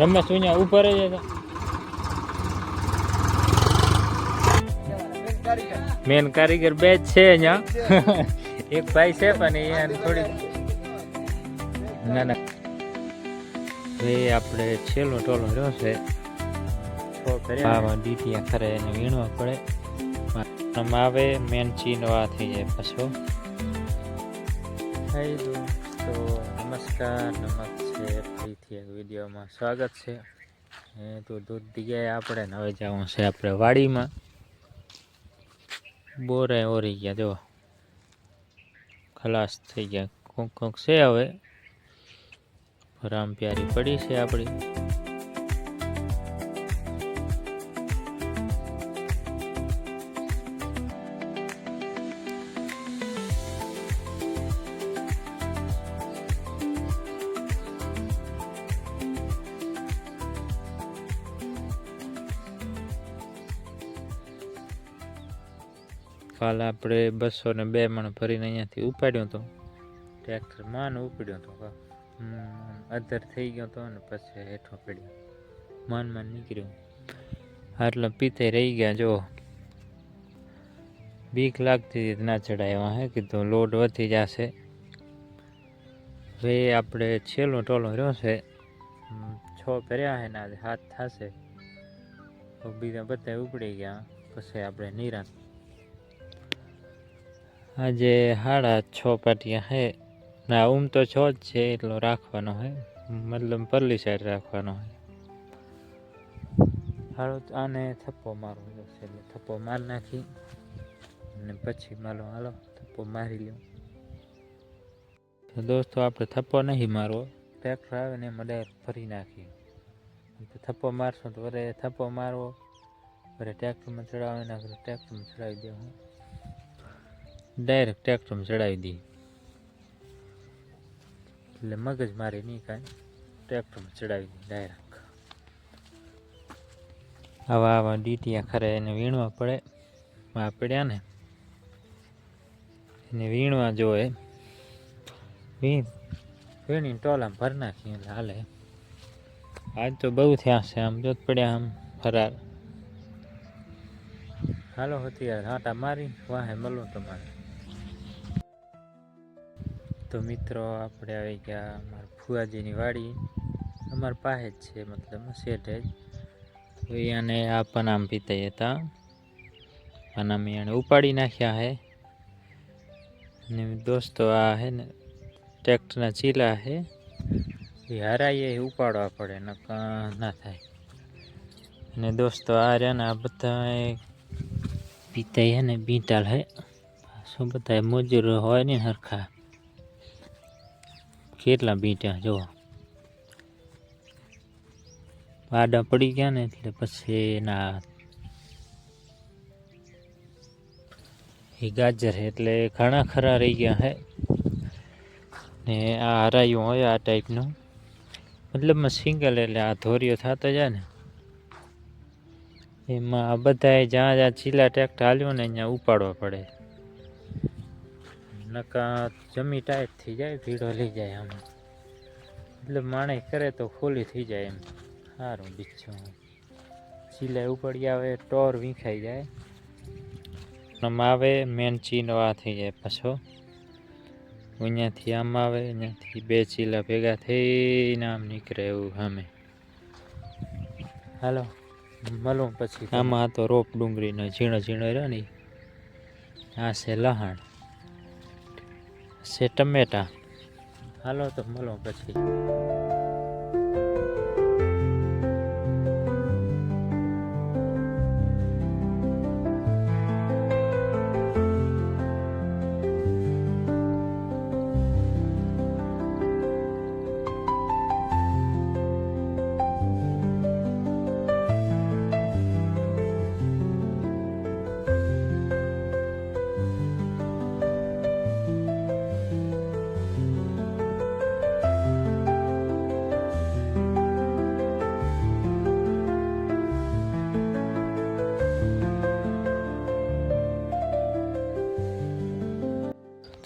રમેશ અહીંયા ઉપર જ હતા. મેન કારીગર બે જ છે અહીંયા. એક ભાઈ છે પણ અહીંયા થોડી ના ના ભાઈ આપણે છેલ્લો ટોલો રહ્યો છે. ડીટીયા ખરે એને વીણવા પડે. આવે મેન ચીનવા થઈ જાય પાછો. હાય દોસ્તો, નમસ્કાર. નમસ્તે ફરીથી એક વિડીયોમાં સ્વાગત છે. તો દૂધ દીગાય આપણે ને હવે જવું છે આપણે વાડીમાં. બોરે ઓરી ગયા જો ખલાસ થઈ ગયા. કોક કોક છે હવે રામ પ્યારી પડી છે આપણી. કાલે આપણે 202 મણ ભરીને અહીંયાથી ઉપાડ્યો હતો. ટ્રેક્ટર માન ઉપડ્યો હતો. અધર થઈ ગયો હતો અને પછી હેઠો પડ્યો. માન નીકળ્યો. આટલા પીતે રહી ગયા. જો બીક લાગતી ના ચડાવ્યા. હે કીધું લોડ વધી જશે. હવે આપણે છેલ્લો ટોલો રહ્યો છે. 6 ભર્યા છે ને આજે 7 થશે. બીજા બધા ઉપડી ગયા પછી આપણે નિરાંત. આજે 6.5 પાટિયા હે ના. તો 6 જ છે એટલો રાખવાનો હે. મતલબ પરલી સાઈડ રાખવાનો હે. હાલો આને થપ્પો મારવો છે એટલે થપ્પો મારી નાખી અને પછી માલો હાલો થપ્પો મારી લ્યો. તો દોસ્તો આપણે થપ્પો નહીં મારવો. ટ્રેક્ટર આવે ને એમાં ડાયરેક્ટ ભરી નાખી. થપ્પો મારશો તો વરે થપ્પો મારવો. વરે ટ્રેક્ટરમાં ચડાવે ના ટ્રેક્ટરમાં ચડાવી દેવું. ડાયરેક્ટ ટ્રેક્ટરમાં ચડાવી દઈએ એટલે મગજ મારી નહીં કાંઈ. ટ્રેક્ટરમાં ચડાવી દઈએ ડાયરેક્ટ. આવા ડીટીયા ખરે એને વીણવા પડે. આ પડ્યા ને એને વીણવા જોઈએ. વીણીને ટોલામાં ભરી નાખીએ એટલે હાલે. આજ તો બહુ થયા છે. આમ જો પડ્યા આમ ફરાર. હાલો હતી યાર હાટા મારી વાહે મળું તમારે. તો મિત્રો આપણે આવી ગયા અમારા ફુવાજીની વાડી. અમારા પાસે જ છે મતલબ શેઠે જ. તો એને આ પનામ પીતા હતા. પનામ એને ઉપાડી નાખ્યા હે. ને દોસ્તો આ હે ને ટ્રેક્ટરના ચીલા હે એ હરાઈએ ઉપાડવા પડે ના થાય. અને દોસ્તો આ રહ્યા ને આ બધા પીતા હે ને બીટાલ હે. શું બધા મજૂરો હોય ને હરખા. કેટલા બીટા જો આડા પડી ગયા ને એટલે પછી એના એ ગાજર એટલે ઘણા ખરા રહી ગયા હે. ને આ હરાયું હોય આ ટાઈપનું મતલબમાં સિંગલ એટલે આ ધોરીઓ થતા જાય ને એમાં આ બધા જ્યાં ચીલા ટ્રેક્ટર હાલ્યો ને અહીંયા ઉપાડવા પડે. નકા જમી ટાઈટ થઈ જાય. ભીડો લઈ જાય આમાં. એટલે માણસ કરે તો ખોલી થઈ જાય એમ. સારું બીજું ચીલા ઉપડી આવે ટોર વીખાઈ જાય. આમ આવે મેન ચીનો આ થઈ જાય પાછો. અહીંયાથી આમ આવે અહીંયાથી 2 ચીલા ભેગા થઈને આમ નીકળે એવું સામે. હાલો મળું પછી. આમાં તો રોપ ડુંગળીનો ઝીણો ઝીણો રહ્યો ને. આ છે લહાણ છે ટમેટા. હાલો તો મળો પછી.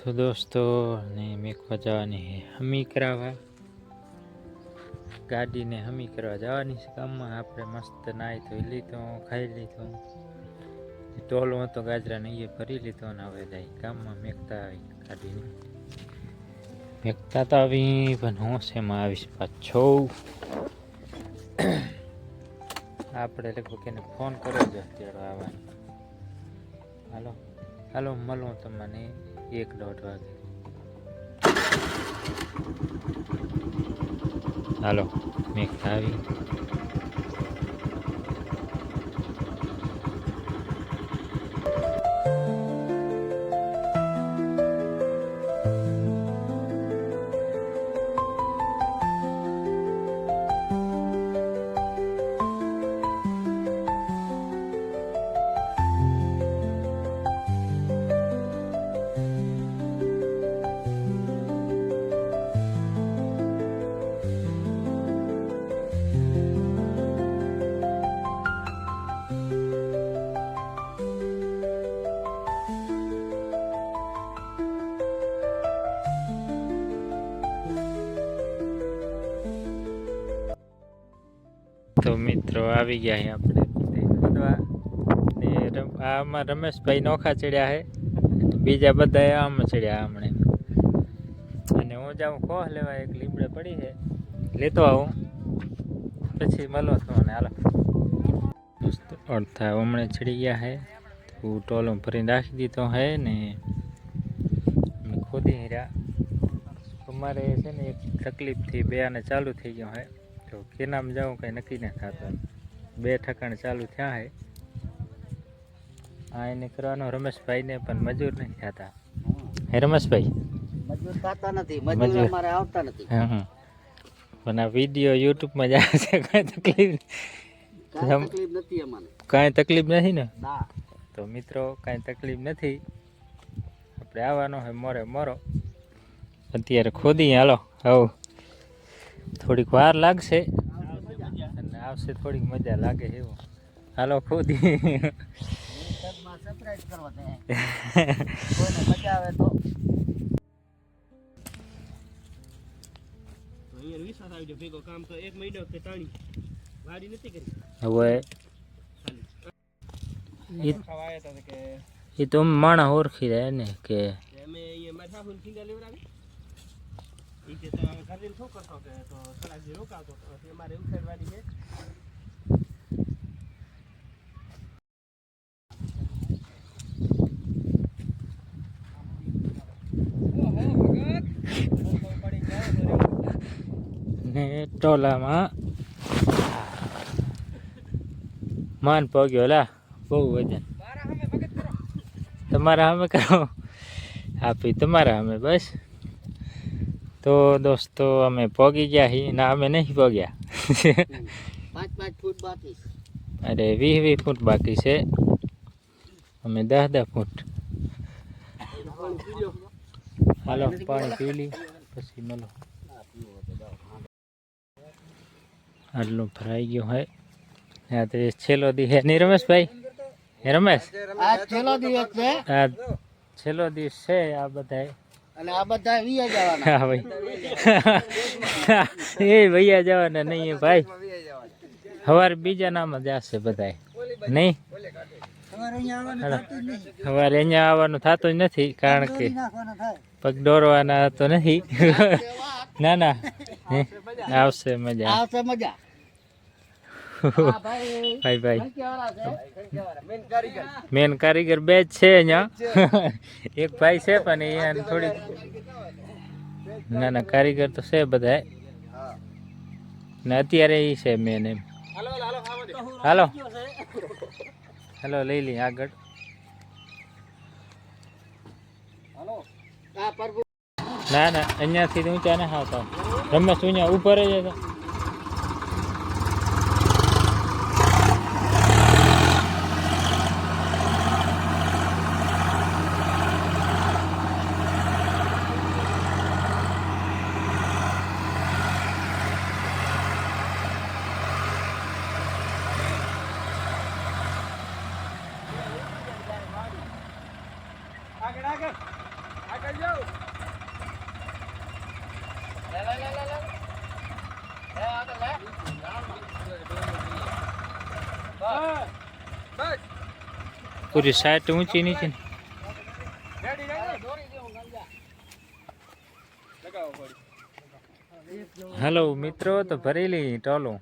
તો દોસ્તો ને મેકવા જવાની હમી કરાવવા ગાડીને હમી કરવા જવાની છે ગામમાં. આપણે મસ્ત નાહી ધોઈ લીધું, ખાઈ લીધું, ટોલો હતો ગાજરાને એ ભરી લીધો અને હવે જાય ગામમાં મેકતા આવી ગાડીને. મેકતા તો આવી પણ હું શેમાં આવીશ પાછો. આપણે લગભગ એને ફોન કર્યો છે અત્યારે આવવાનો. હાલો હાલો મળું તમને 1-1:30 વાગે. હાલો મેકતા આવી. તો મિત્રો આવી ગયા આપણે ખોદવા ને આમાં રમેશભાઈ નોખા ચડ્યા છે, બીજા બધા આમ ચડ્યા હમણે. અને હું જાઉં કોહ લેવા, એક લીમડે પડી છે લેતો આવું, પછી મળો તો ને. હાલો અડધા હમણે ચડી ગયા છે, તો ટોલો ભરીને રાખી દીધો છે ને ખોદી રહ્યા. અમારે છે ને એક તકલીફથી બે આને ચાલુ થઈ ગયો છે, તો કેનામાં જાઉં કંઈ નક્કી ના થતું. 2 ઠકાણ ચાલુ થયા છે. આ એને કરવાનો રમેશભાઈને, પણ મજૂર નથી થતા. હે રમેશભાઈ? મજૂર થતા નથી, મજૂર અમારે આવતા નથી. હા, પણ આ વિડીયો યુટ્યુબમાં જ આવે છે, કાંઈ તકલીફ નથી અમારે. કાંઈ તકલીફ નથી ને? ના. તો મિત્રો કાંઈ તકલીફ નથી, આપણે આવવાનો હોય મોરે મોરો. અત્યારે ખોદી હાલો. હવ થોડીક વાર લાગશે અને આવશે થોડીક મજા લાગે એવું. હાલો ખોદી. સરપ્રાઈઝ કરવા દે. કોઈને મજા આવે તો અહીંયા વિશ્વાસ આવી ગયો ભેગો. કામ તો 1 મહિનો કે તાણી વાડી નથી કરી. હવે એ તો માણા ઓળખી રહ્યા ને કે અમે અહીંયા મારા સાસુ ફિંગર લેવડાવી. એ કે તો ઘરે શું કરતો કે તો સલાજી રોકાતો તો અમારે ઉખેડવાની છે. ને ટોલામાં માન પગ્યો લા, બહુ વજન. તમારા સામે કરો, આપી તમારા સામે બસ. તો દોસ્તો અમે પગી ગયા છીએ ના, અમે નહીં પગ્યા. 5 ફૂટ બાકી. અરે 20 ફૂટ બાકી છે, અમે 10 ફૂટ. હાલો પાણી પી લી પછી મળો. આટલું ભરાઈ ગયું હોય. હા તો છેલ્લો દી હે નહીં રમેશભાઈ? હે રમેશ? આ છેલ્લો દિવસ છે. આ છેલ્લો દિવસ છે આ બધા. અને આ બધા વિયા જવાના. હા ભાઈ, એ વૈયા જવાના નહીં ભાઈ. સવારે બીજા નામ જ જશે બધા નહીં. સવારે અહીંયા આવવાનું થતું જ નથી, કારણ કે પગ દોરવાના તો નથી. ના ના આવશે મજા, આવશે મજા. ભાઈ ભાઈ મેન કારીગર 2 જ છે અહીંયા. એક ભાઈ છે પણ અહીંયા થોડી ના ના કારીગર તો છે બધા ને અત્યારે એ છે મેન એમ. હાલો હાલો લઈ લઈ આગળ. ના ના અહીંયાથી ઊંચા ના આવતા. રમેશ અહીંયા ઉપર જ હતા. બસ પૂરી સાઈડ ઊંચી નીચે રેડી દોરી દે હું ગંજા લગાવો પડી હાલો મિત્રો તો ભરેલી ટોલું